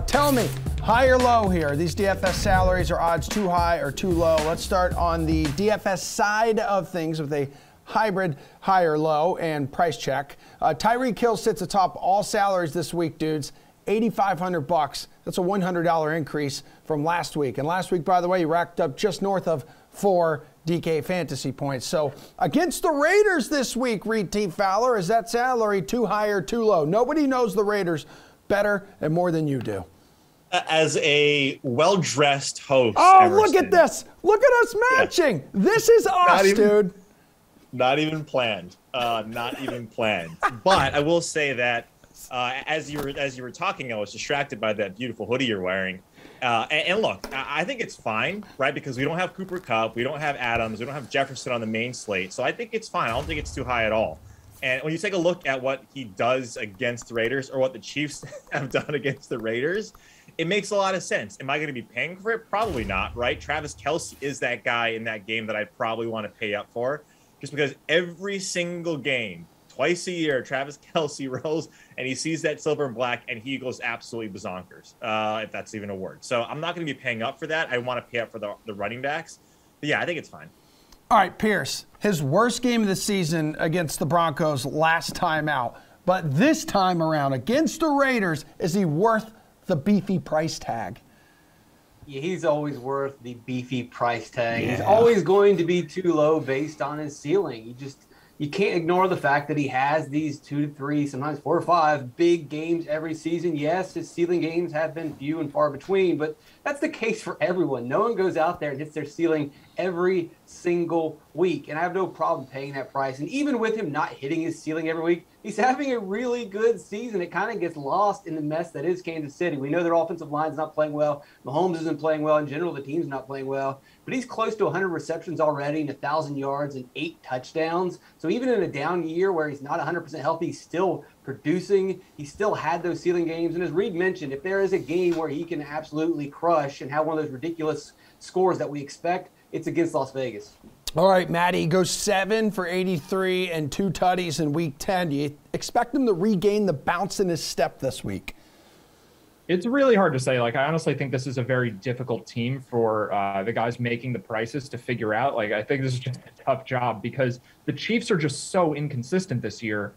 Tell me, high or low here? These DFS salaries, are odds too high or too low? Let's start on the DFS side of things with a hybrid high or low and price check. Tyreek Hill sits atop all salaries this week, dudes. $8,500. That's a $100 increase from last week. And last week, by the way, he racked up just north of 4 DK fantasy points. So against the Raiders this week, Reid Fowler, is that salary too high or too low? Nobody knows the Raiders better and more than you do. As a well-dressed host. Oh, Emerson, look at this. Look at us matching. Yeah. This is us, dude. Not even planned. Not even planned. But I will say that as you were talking, I was distracted by that beautiful hoodie you're wearing. And look, I think it's fine, right? Because we don't have Cooper Kupp, we don't have Adams, we don't have Jefferson on the main slate. So I think it's fine. I don't think it's too high at all. And when you take a look at what he does against the Raiders, or what the Chiefs have done against the Raiders, it makes a lot of sense. Am I going to be paying for it? Probably not, right? Travis Kelsey is that guy in that game that I probably want to pay up for, just because every single game, twice a year, Travis Kelsey rolls and he sees that silver and black and he goes absolutely bazonkers, if that's even a word. So I'm not going to be paying up for that. I want to pay up for the running backs. But yeah, I think it's fine. All right, Pearce, his worst game of the season against the Broncos last time out. But this time around against the Raiders, is he worth the beefy price tag? Yeah, he's always worth the beefy price tag. Yeah. He's always going to be too low based on his ceiling. You can't ignore the fact that he has these 2 to 3, sometimes 4 or 5 big games every season. Yes, his ceiling games have been few and far between, but that's the case for everyone. No one goes out there and hits their ceiling every single week, and I have no problem paying that price. And even with him not hitting his ceiling every week, he's having a really good season. It kind of gets lost in the mess that is Kansas City. We know their offensive line's not playing well. Mahomes isn't playing well. In general, the team's not playing well. But he's close to 100 receptions already and 1,000 yards and 8 touchdowns. So even in a down year where he's not 100% healthy, he's still producing. He still had those ceiling games. And as Reid mentioned, if there is a game where he can absolutely crush and have one of those ridiculous scores that we expect, it's against Las Vegas. All right, Matty, he goes 7 for 83 and 2 tutties in week 10. Do you expect him to regain the bounce in his step this week? It's really hard to say. I honestly think this is a very difficult team for the guys making the prices to figure out. I think this is just a tough job because the Chiefs are just so inconsistent this year.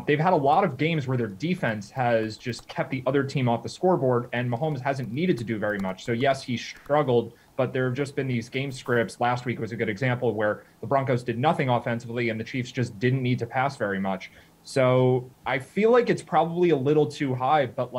They've had a lot of games where their defense has just kept the other team off the scoreboard, and Mahomes hasn't needed to do very much. So, yes, he struggled, but there have just been these game scripts. Last week was a good example where the Broncos did nothing offensively, and the Chiefs just didn't need to pass very much. So I feel like it's probably a little too high, but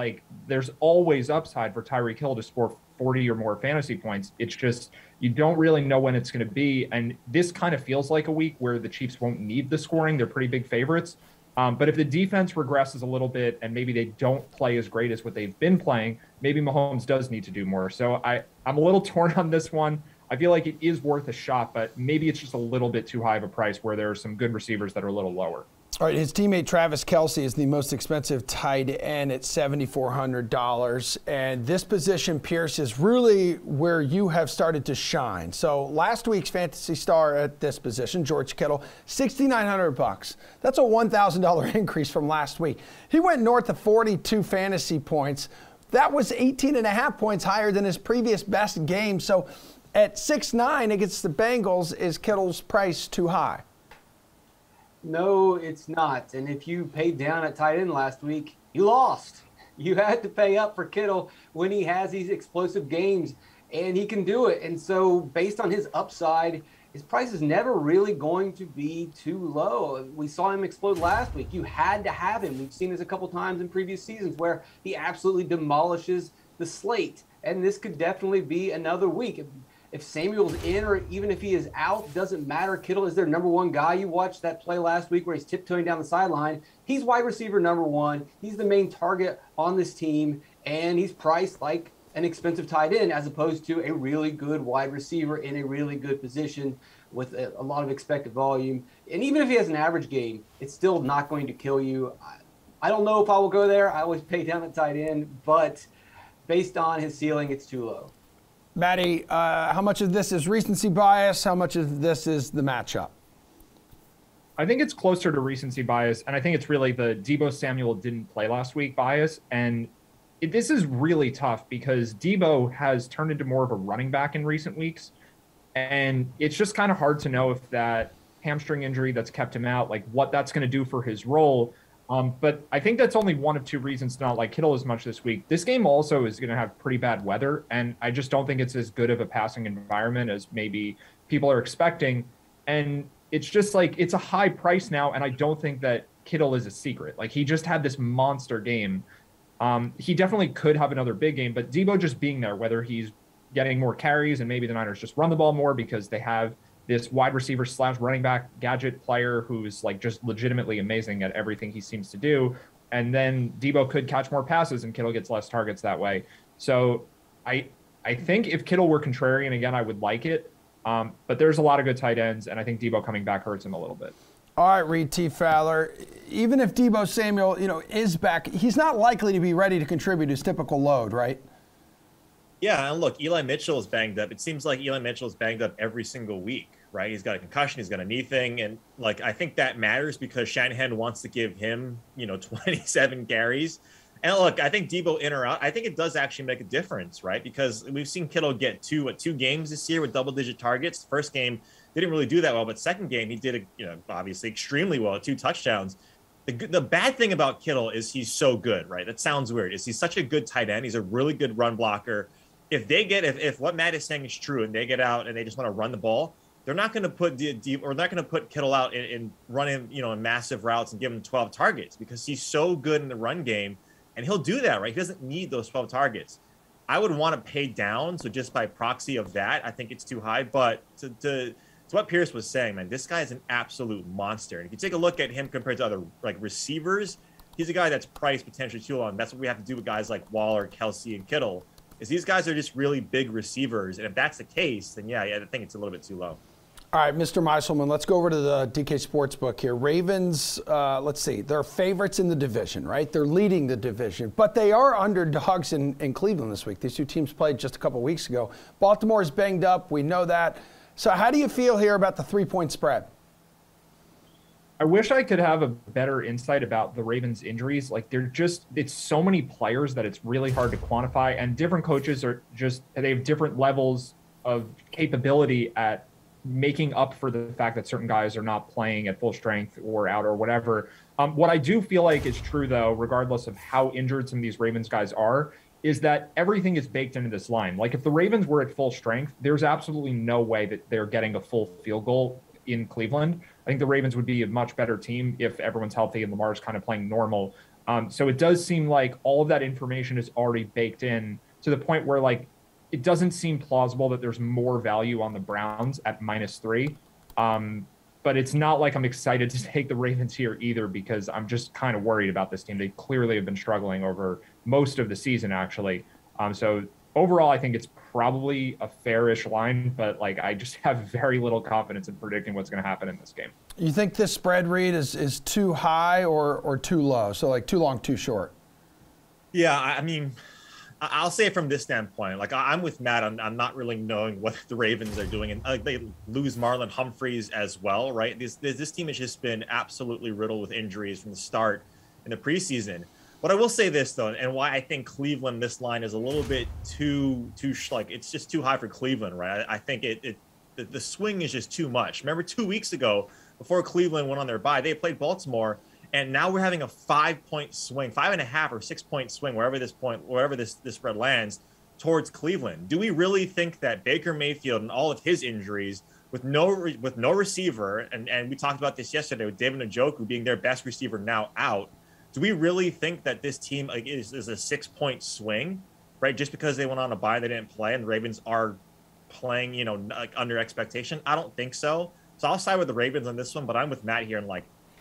there's always upside for Tyreek Hill to score 40 or more fantasy points. It's just you don't really know when it's going to be. And this kind of feels like a week where the Chiefs won't need the scoring. They're pretty big favorites. But if the defense regresses a little bit and maybe they don't play as great as what they've been playing, maybe Mahomes does need to do more. So I'm a little torn on this one. I feel like it is worth a shot, but maybe it's just a little bit too high of a price where there are some good receivers that are a little lower. All right, his teammate Travis Kelsey is the most expensive tight end at $7,400. And this position, Pearce, is really where you have started to shine. So last week's fantasy star at this position, George Kittle, $6,900. That's a $1,000 increase from last week. He went north of 42 fantasy points. That was 18.5 points higher than his previous best game. So at 6'9" against the Bengals, is Kittle's price too high? No, it's not. And if you paid down at tight end last week, you lost. You had to pay up for Kittle when he has these explosive games, and he can do it. And so based on his upside, his price is never really going to be too low. We saw him explode last week. You had to have him. We've seen this a couple times in previous seasons where he absolutely demolishes the slate. And this could definitely be another week. If Samuel's in or even if he is out, doesn't matter. Kittle is their number one guy. You watched that play last week where he's tiptoeing down the sideline. He's wide receiver number 1. He's the main target on this team, and he's priced like an expensive tight end as opposed to a really good wide receiver in a really good position with a lot of expected volume. And even if he has an average game, it's still not going to kill you. I don't know if I will go there. I always pay down at tight end, but based on his ceiling, it's too low. Matty, how much of this is recency bias? How much of this is the matchup? I think it's closer to recency bias, and I think it's really the Deebo Samuel didn't play last week bias. And this is really tough because Debo has turned into more of a running back in recent weeks. And it's just kind of hard to know if that hamstring injury that's kept him out, like what that's going to do for his role. But I think that's only one of two reasons to not like Kittle as much this week. This game also is going to have pretty bad weather, and I just don't think it's as good of a passing environment as maybe people are expecting. And it's just like it's a high price now, and I don't think that Kittle is a secret. Like he just had this monster game. He definitely could have another big game, but Debo just being there, whether he's getting more carries and maybe the Niners just run the ball more because they have this wide receiver / running back gadget player who's like just legitimately amazing at everything he seems to do. And then Debo could catch more passes and Kittle gets less targets that way. So I think if Kittle were contrarian again, I would like it. But there's a lot of good tight ends, and I think Debo coming back hurts him a little bit. All right, Reid T. Fowler, even if Debo Samuel, is back, he's not likely to be ready to contribute his typical load, right? Yeah, and look, Eli Mitchell is banged up. It seems like Eli Mitchell is banged up every single week, right? He's got a concussion, he's got a knee thing, and like I think that matters because Shanahan wants to give him, 27 carries. And look, I think Debo in or out, I think it does actually make a difference, right? Because we've seen Kittle get two games this year with double-digit targets. First game didn't really do that well, but second game he did, obviously extremely well, 2 touchdowns. The bad thing about Kittle is he's so good, right? That sounds weird. He's such a good tight end. He's a really good run blocker. If what Matt is saying is true and they get out and they just want to run the ball, they're not going to put Kittle out and run him, in massive routes and give him 12 targets because he's so good in the run game, and he'll do that, right? He doesn't need those 12 targets. I would want to pay down, so just by proxy of that, I think it's too high. But to what Pearce was saying, man, this guy is an absolute monster. And if you take a look at him compared to other like receivers, he's a guy that's priced potentially too low. And that's what we have to do with guys like Waller, Kelsey, and Kittle. Is these guys are just really big receivers. And if that's the case, then yeah, I think it's a little bit too low. All right, Mr. Meiselman, let's go over to the DK Sportsbook here. Ravens, let's see, they're favorites in the division, right? They're leading the division, but they are underdogs in Cleveland this week. These two teams played just a couple weeks ago. Baltimore is banged up. We know that. So how do you feel here about the 3-point spread? I wish I could have a better insight about the Ravens' injuries. Like it's so many players that it's really hard to quantify, and different coaches they have different levels of capability at making up for the fact that certain guys are not playing at full strength or out or whatever. What I do feel like is true, though, regardless of how injured some of these Ravens guys are, is that everything is baked into this line. Like if the Ravens were at full strength, there's absolutely no way that they're getting a full field goal in Cleveland. I think the Ravens would be a much better team if everyone's healthy and Lamar's kind of playing normal. So it does seem like all of that information is already baked in to the point where like it doesn't seem plausible that there's more value on the Browns at -3. But it's not like I'm excited to take the Ravens here either because I'm just kind of worried about this team. They clearly have been struggling over most of the season, actually. So overall, I think it's probably a fairish line, but like I just have very little confidence in predicting what's going to happen in this game. You think this spread, Reid, is too high or too low? So like too long, too short? Yeah, I mean, I'll say it from this standpoint. Like I'm with Matt. I'm not really knowing what the Ravens are doing, and they lose Marlon Humphreys as well, right? This team has just been absolutely riddled with injuries from the start in the preseason. But I will say this though, and why I think Cleveland this line is a little bit too like it's just too high for Cleveland, right? I think the swing is just too much. Remember 2 weeks ago, before Cleveland went on their bye, they played Baltimore. And now we're having a 5-point swing, 5.5 or 6-point swing, wherever this spread lands towards Cleveland. Do we really think that Baker Mayfield and all of his injuries, with no receiver, and we talked about this yesterday with David Njoku being their best receiver now out, do we really think that this team is a 6-point swing, right? Just because they went on a bye, they didn't play, and the Ravens are playing, under expectation? I don't think so. So I'll side with the Ravens on this one, but I'm with Matt here and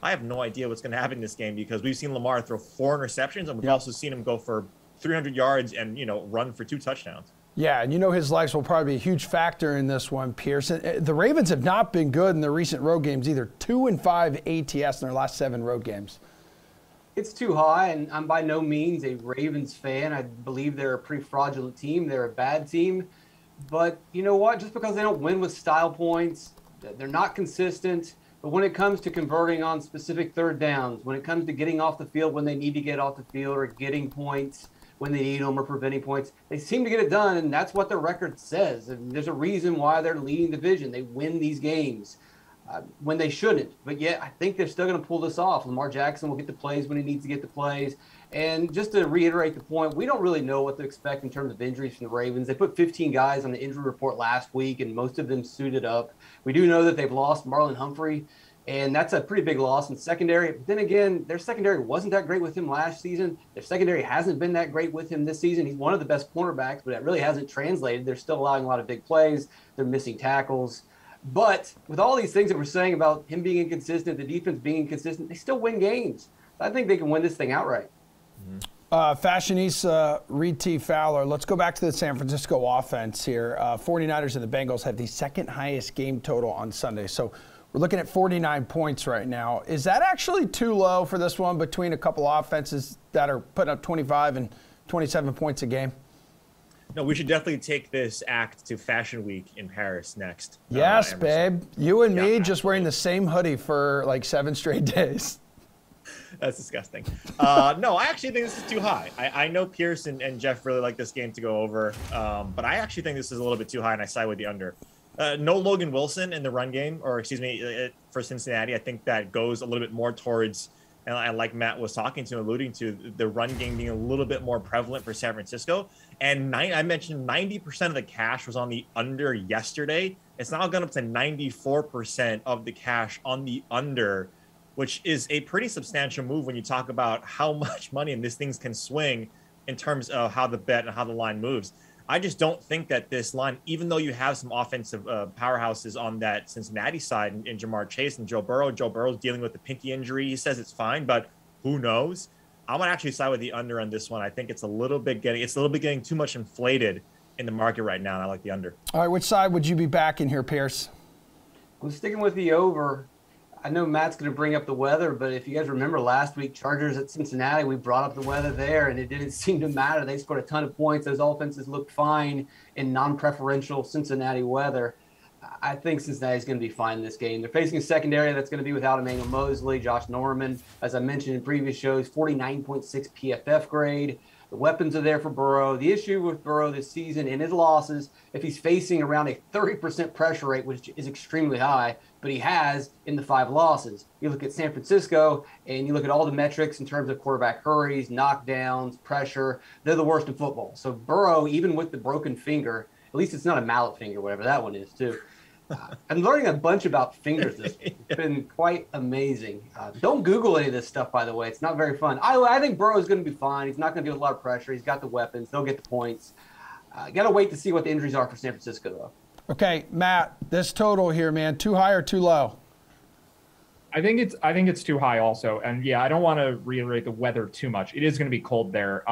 I have no idea what's going to happen in this game because we've seen Lamar throw 4 interceptions and we've also seen him go for 300 yards and, run for 2 touchdowns. Yeah, and his legs will probably be a huge factor in this one, Pearce. The Ravens have not been good in their recent road games either. 2-5 ATS in their last 7 road games. It's too high, and I'm by no means a Ravens fan. I believe they're a pretty fraudulent team. They're a bad team. But you know what? Just because they don't win with style points, they're not consistent. But when it comes to converting on specific third downs, when it comes to getting off the field when they need to get off the field or getting points, when they need them or preventing points. They seem to get it done, and that's what their record says. And there's a reason why they're leading division. They win these games when they shouldn't. But yet, I think they're still going to pull this off. Lamar Jackson will get the plays when he needs to get the plays. And just to reiterate the point, we don't really know what to expect in terms of injuries from the Ravens. They put 15 guys on the injury report last week, and most of them suited up. We do know that they've lost Marlon Humphrey, and that's a pretty big loss in secondary. But then again, their secondary wasn't that great with him last season. Their secondary hasn't been that great with him this season. He's one of the best cornerbacks, but that really hasn't translated. They're still allowing a lot of big plays. They're missing tackles. But with all these things that we're saying about him being inconsistent, the defense being inconsistent, they still win games. I think they can win this thing outright. Fashionista Reid Fowler. Let's go back to the San Francisco offense here. 49ers and the Bengals have the second highest game total on Sunday. So we're looking at 49 points right now. Is that actually too low for this one between a couple offenses that are putting up 25 and 27 points a game? No, we should definitely take this act to Fashion Week in Paris next. Yes, babe. You and me just wearing the same hoodie for like 7 straight days. That's disgusting. No, I actually think this is too high. I know Pearce and Jeff really like this game to go over, but I actually think this is a little bit too high, and I side with the under. No Logan Wilson in the run game, or excuse me, for Cincinnati. I think that goes a little bit more towards, and like Matt was talking to, alluding to, the run game being a little bit more prevalent for San Francisco. And I mentioned 90% of the cash was on the under yesterday. It's now gone up to 94% of the cash on the under, which is a pretty substantial move when you talk about how much money and these things can swing in terms of how the bet and how the line moves. I just don't think that this line, even though you have some offensive powerhouses on that Cincinnati side in Jamar Chase and Joe Burrow's dealing with the pinky injury. He says it's fine, but who knows? I'm going to actually side with the under on this one. I think it's a little bit getting too much inflated in the market right now, and I like the under. All right, which side would you be backing here, Pearce? I'm sticking with the over. I know Matt's going to bring up the weather, but if you guys remember last week, Chargers at Cincinnati, we brought up the weather there, and it didn't seem to matter. They scored a ton of points. Those offenses looked fine in non-preferential Cincinnati weather. I think Cincinnati's going to be fine in this game. They're facing a secondary that's going to be without Emmanuel Mosley, Josh Norman, as I mentioned in previous shows, 49.6 PFF grade. The weapons are there for Burrow. The issue with Burrow this season in his losses, if he's facing around a 30% pressure rate, which is extremely high, but he has in the 5 losses. You look at San Francisco and you look at all the metrics in terms of quarterback hurries, knockdowns, pressure, they're the worst in football. So Burrow, even with the broken finger, at least it's not a mallet finger, whatever that one is too. I'm learning a bunch about fingers this week. It's been quite amazing. Don't Google any of this stuff, by the way. It's not very fun. I think Burrow's going to be fine. He's not going to do a lot of pressure. He's got the weapons. They'll get the points. Got to wait to see what the injuries are for San Francisco, though. Okay, Matt, this total here, man, too high or too low? I think it's too high also. And yeah, I don't want to reiterate the weather too much. It is going to be cold there.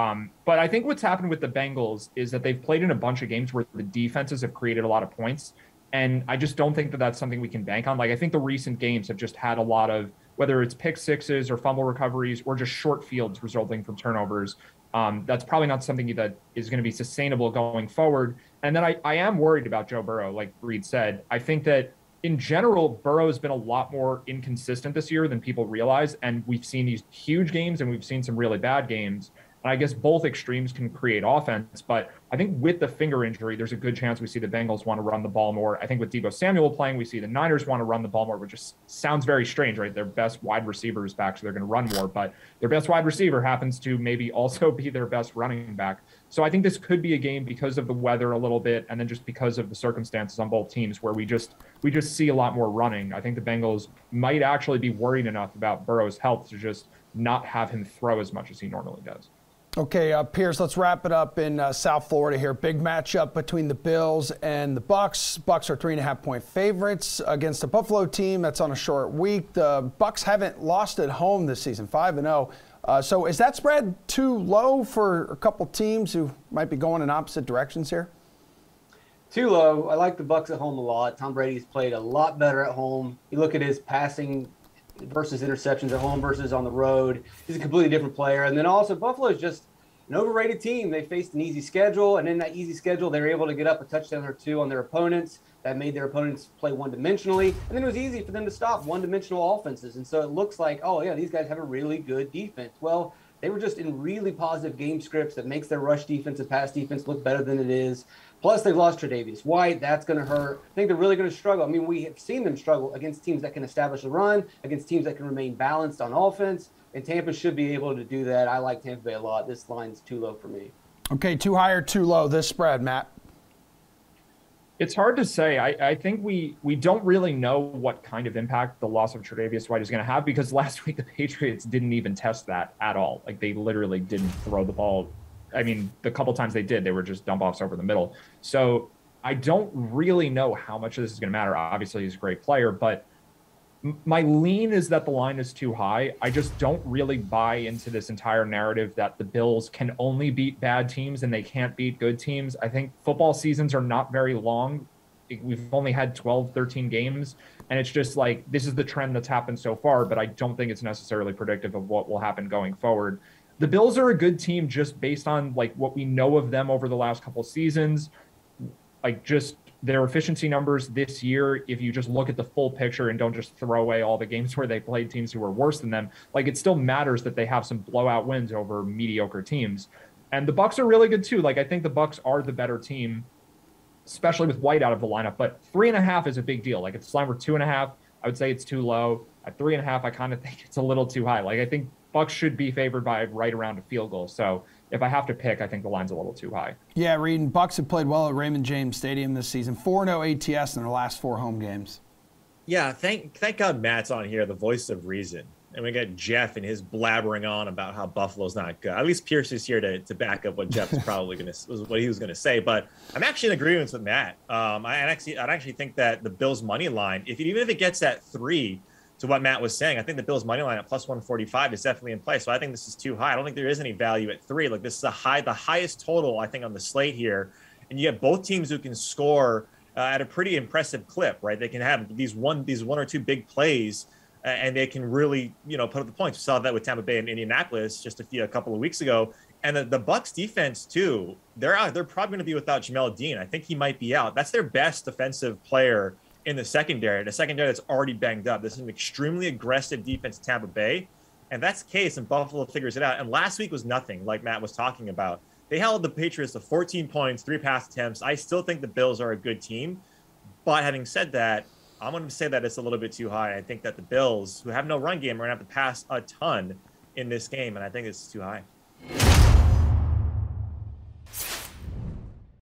But I think what's happened with the Bengals is that they've played in a bunch of games where the defenses have created a lot of points. And I just don't think that that's something we can bank on. Like, I think the recent games have just had a lot of, whether it's pick sixes or fumble recoveries or just short fields resulting from turnovers. That's probably not something that is going to be sustainable going forward. And then I am worried about Joe Burrow, like Reid said. I think that in general, Burrow has been a lot more inconsistent this year than people realize. And we've seen these huge games and we've seen some really bad games. And I guess both extremes can create offense, but I think with the finger injury, there's a good chance we see the Bengals want to run the ball more. I think with Deebo Samuel playing, we see the Niners want to run the ball more, which just sounds very strange, right? Their best wide receiver is back, so they're going to run more, but their best wide receiver happens to maybe also be their best running back. So I think this could be a game because of the weather a little bit, and then just because of the circumstances on both teams where we just see a lot more running. I think the Bengals might actually be worried enough about Burrow's health to just not have him throw as much as he normally does. Okay, Pearce, let's wrap it up in South Florida here. Big matchup between the Bills and the Bucks. Bucks are 3.5-point favorites against a Buffalo team that's on a short week. The Bucks haven't lost at home this season, 5-0. So is that spread too low for a couple teams who might be going in opposite directions here? Too low. I like the Bucks at home a lot. Tom Brady's played a lot better at home. You look at his passing versus interceptions at home versus on the road. He's a completely different player. And then also Buffalo is just an overrated team. They faced an easy schedule, and in that easy schedule, they were able to get up a touchdown or two on their opponents. That made their opponents play one-dimensionally, and then it was easy for them to stop one-dimensional offenses. And so it looks like, oh, yeah, these guys have a really good defense. Well, They were just in really positive game scripts that makes their rush defense and pass defense look better than it is. Plus, they've lost Tre'Davious White. That's going to hurt. I think they're really going to struggle. I mean, we have seen them struggle against teams that can establish a run, against teams that can remain balanced on offense, and Tampa should be able to do that. I like Tampa Bay a lot. This line's too low for me. Okay, too high or too low, this spread, Matt? It's hard to say. I think we don't really know what kind of impact the loss of Tre'Davious White is going to have, because last week the Patriots didn't even test that at all. Like, they literally didn't throw the ball. I mean, the couple times they did, they were just dump offs over the middle. So I don't really know how much of this is going to matter. Obviously, he's a great player, but my lean is that the line is too high. I just don't really buy into this entire narrative that the Bills can only beat bad teams and they can't beat good teams. I think football seasons are not very long. We've only had 12, 13 games, and it's just like, this is the trend that's happened so far, but I don't think it's necessarily predictive of what will happen going forward. The Bills are a good team just based on like what we know of them over the last couple seasons, like just their efficiency numbers this year. If you just look at the full picture and don't just throw away all the games where they played teams who were worse than them, like, it still matters that they have some blowout wins over mediocre teams. And the Bucs are really good too. Like, I think the Bucs are the better team, especially with White out of the lineup. But 3.5 is a big deal. Like, if it's line for 2.5, I would say it's too low. At 3.5, I kind of think it's a little too high. Like, I think Bucs should be favored by right around a field goal. So if I have to pick, I think the line's a little too high. Yeah, Reid, and Bucs have played well at Raymond James Stadium this season. 4-0 ATS in their last 4 home games. Yeah, thank God Matt's on here, the voice of reason. And we got Jeff and his blabbering on about how Buffalo's not good. At least Pearce is here to back up what Jeff is probably what he was gonna say. But I'm actually in agreement with Matt. I'd actually think that the Bills money line, even if it gets at 3, to what Matt was saying, I think the Bills money line at plus 145 is definitely in play. So I think this is too high. I don't think there is any value at 3. Like, this is the highest total I think on the slate here, and you have both teams who can score at a pretty impressive clip, right? They can have these one or two big plays, and they can really, put up the points. We saw that with Tampa Bay and Indianapolis just a couple of weeks ago. And the Bucs defense too, they're probably going to be without Jamel Dean. I think he might be out. That's their best defensive player in the secondary that's already banged up. This is an extremely aggressive defense in Tampa Bay. And that's the case, and Buffalo figures it out. And last week was nothing, like Matt was talking about. They held the Patriots to 14 points, 3 pass attempts. I still think the Bills are a good team. But having said that, I'm going to say that it's a little bit too high. I think that the Bills, who have no run game, are going to have to pass a ton in this game, and I think it's too high.